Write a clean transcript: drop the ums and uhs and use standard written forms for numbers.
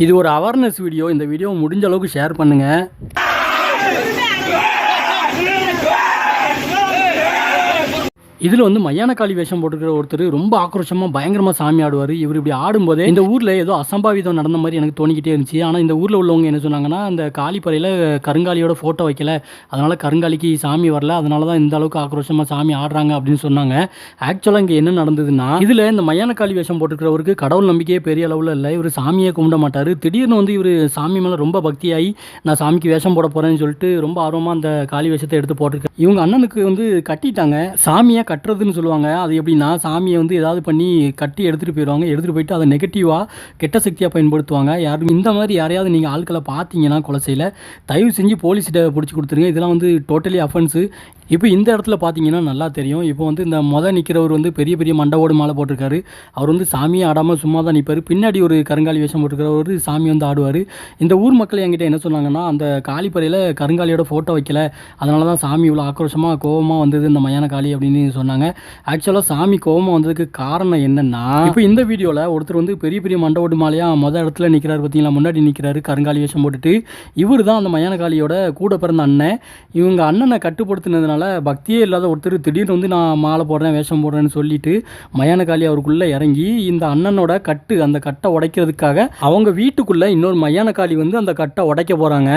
இது ஒரு awareness video. இந்த வீடியோ முடிஞ்ச அளவுக்கு ஷேர் பண்ணுங்கள். இதில் வந்து மயானக்காளி வேஷம் போட்டுக்கிற ஒருத்தர் ரொம்ப ஆக்ரோஷமாக பயங்கரமாக சாமி ஆடுவார். இவர் இப்படி ஆடும்போதே இந்த ஊரில் ஏதோ அசம்பாவிதம் நடந்த மாதிரி எனக்கு தோணிக்கிட்டே இருந்துச்சு. ஆனால் இந்த ஊரில் உள்ளவங்க என்ன சொன்னாங்கன்னா, அந்த காளிப்பறையில் கருங்காலியோட ஃபோட்டோ வைக்கல, அதனால் கருங்காலிக்கு சாமி வரல, அதனால தான் இந்த அளவுக்கு ஆக்ரோஷமாக சாமி ஆடுறாங்க அப்படின்னு சொன்னாங்க. ஆக்சுவலாக இங்கே என்ன நடந்ததுன்னா, இதில் இந்த மயானக்காளி வேஷம் போட்டுக்கிறவருக்கு கடவுள் நம்பிக்கையே பெரிய அளவில் இல்லை. இவர் சாமியை கும்பிட மாட்டார். திடீர்னு வந்து இவர் சாமி மேலே ரொம்ப பக்தியாகி நான் சாமிக்கு வேஷம் போட போகிறேன்னு சொல்லிட்டு ரொம்ப ஆர்வமாக அந்த காளி வேஷத்தை எடுத்து போட்டிருக்காரு. இவங்க அண்ணனுக்கு வந்து கட்டிட்டாங்க. சாமியை கட்டுறதுன்னு சொல்லுவாங்க. அது எப்படின்னா, சாமியை வந்து ஏதாவது பண்ணி கட்டி எடுத்துகிட்டு போயிடுவாங்க. எடுத்துகிட்டு போயிட்டு அதை நெகட்டிவாக கெட்ட சக்தியாக பயன்படுத்துவாங்க. யாரும் இந்த மாதிரி யாரையாவது நீங்கள் ஆட்களை பார்த்தீங்கன்னா கொலைசையில், தயவு செஞ்சு போலீஸ்கிட்ட பிடிச்சி கொடுத்துருங்க. இதெல்லாம் வந்து டோட்டலி அஃபென்ஸு. இப்போ இந்த இடத்துல பார்த்தீங்கன்னா நல்லா தெரியும். இப்போ வந்து இந்த நிற்கிறவர் வந்து பெரிய பெரிய மண்டவோடு மாலை போட்டிருக்காரு. அவர் வந்து சாமியை ஆடாமல் சும்மா தான் நிற்பார். பின்னாடி ஒரு கருங்காலி வேஷம் போட்டிருக்கிறவர் சாமி வந்து ஆடுவார். இந்த ஊர் மக்கள் என்கிட்ட என்ன சொன்னாங்கன்னா, அந்த காளிப்பறையில் கருங்காலியோட ஃபோட்டோ வைக்கல, அதனால தான் சாமி இவ்வளோ ஆக்ரோஷமாக கோபமாக வந்தது இந்த மயானக்காளி அப்படின்னு சொன்னாங்க. ஆக்சுவலாக சாமி கோபமாக வந்ததுக்கு காரணம் என்னென்னா, இப்போ இந்த வீடியோவில் ஒருத்தர் வந்து பெரிய பெரிய மண்டவோடு மாலையாக இடத்துல நிற்கிறாரு பார்த்தீங்களா, முன்னாடி நிற்கிறாரு கருங்காலி வேஷம் போட்டுட்டு. இவர் தான் அந்த மயானக்காளியோட கூட பிறந்த அண்ணன். இவங்க அண்ணனை கட்டுப்படுத்தினதுனால பக்தியே இல்லாத ஒருத்தர் திடீர்னு வந்து நான் மாலை போடுறேன் வேஷம் போடுறேன்னு சொல்லிட்டு மயானக்காளி அவருக்குள்ளே இறங்கி இந்த அண்ணனோட அந்த கட்டை உடைக்கிறதுக்காக அவங்க வீட்டுக்குள்ளே இன்னொரு மயானக்காளி வந்து அந்த கட்டை உடைக்க போகிறாங்க.